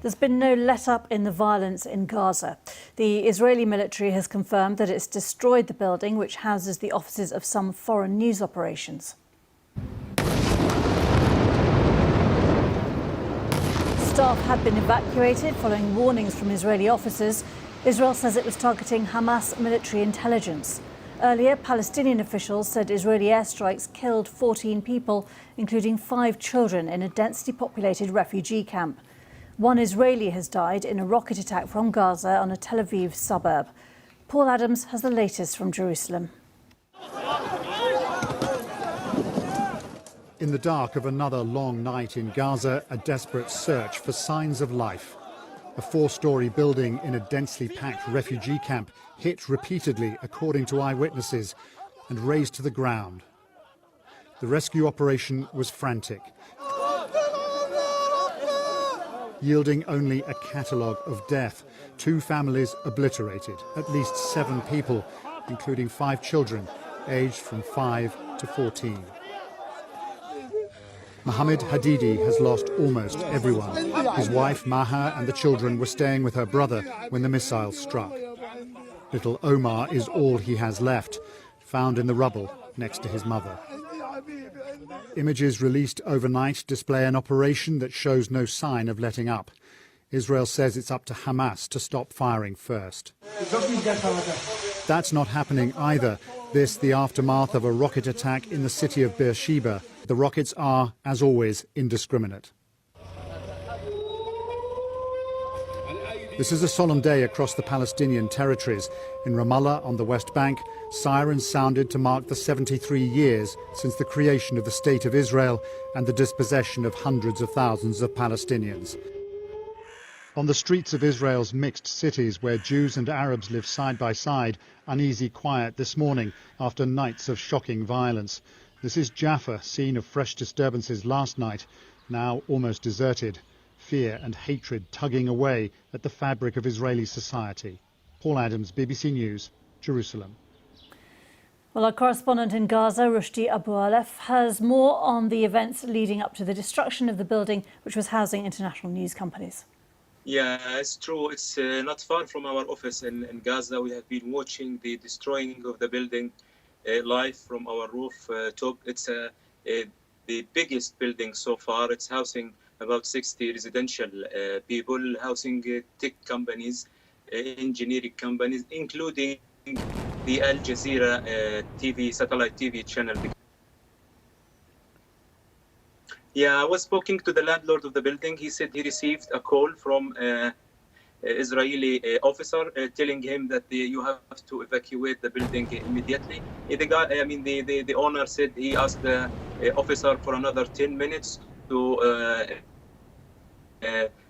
There's been no let-up in the violence in Gaza. The Israeli military has confirmed that it's destroyed the building which houses the offices of some foreign news operations. Staff had been evacuated following warnings from Israeli officers. Israel says it was targeting Hamas military intelligence. Earlier, Palestinian officials said Israeli airstrikes killed 14 people, including 5 children, in a densely populated refugee camp. One Israeli has died in a rocket attack from Gaza on a Tel Aviv suburb. Paul Adams has the latest from Jerusalem. In the dark of another long night in Gaza, a desperate search for signs of life. A 4-story building in a densely packed refugee camp hit repeatedly, according to eyewitnesses, and razed to the ground. The rescue operation was frantic, yielding only a catalogue of death. 2 families obliterated, at least 7 people, including 5 children, aged from 5 to 14. Mohammed Hadidi has lost almost everyone. His wife, Maha, and the children were staying with her brother when the missile struck. Little Omar is all he has left, found in the rubble next to his mother. Images released overnight display an operation that shows no sign of letting up. Israel says it's up to Hamas to stop firing first. That's not happening either. This, the aftermath of a rocket attack in the city of Beersheba. The rockets are, as always, indiscriminate. This is a solemn day across the Palestinian territories. In Ramallah, on the West Bank, sirens sounded to mark the 73 years since the creation of the State of Israel and the dispossession of hundreds of thousands of Palestinians. On the streets of Israel's mixed cities, where Jews and Arabs live side by side, uneasy quiet this morning after nights of shocking violence. This is Jaffa, scene of fresh disturbances last night, now almost deserted. Fear and hatred tugging away at the fabric of Israeli society. Paul Adams, BBC News, Jerusalem. Well, our correspondent in Gaza, Rushdie Abu Aleph, has more on the events leading up to the destruction of the building which was housing international news companies. Yeah, it's true. It's not far from our office in Gaza. We have been watching the destroying of the building live from our rooftop. It's the biggest building so far. It's housing about 60 residential people, housing tech companies, engineering companies, including the Al Jazeera TV, satellite TV channel. Yeah, I was speaking to the landlord of the building. He said he received a call from Israeli officer telling him that you have to evacuate the building immediately. The guy, the owner said he asked the officer for another 10 minutes to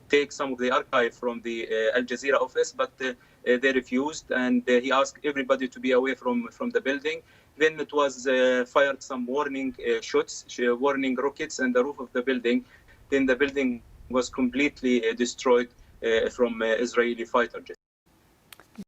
take some of the archive from the Al Jazeera office, but they refused, and he asked everybody to be away from the building. Then it was fired some warning shots, warning rockets on the roof of the building. Then the building was completely destroyed from Israeli fighter jets.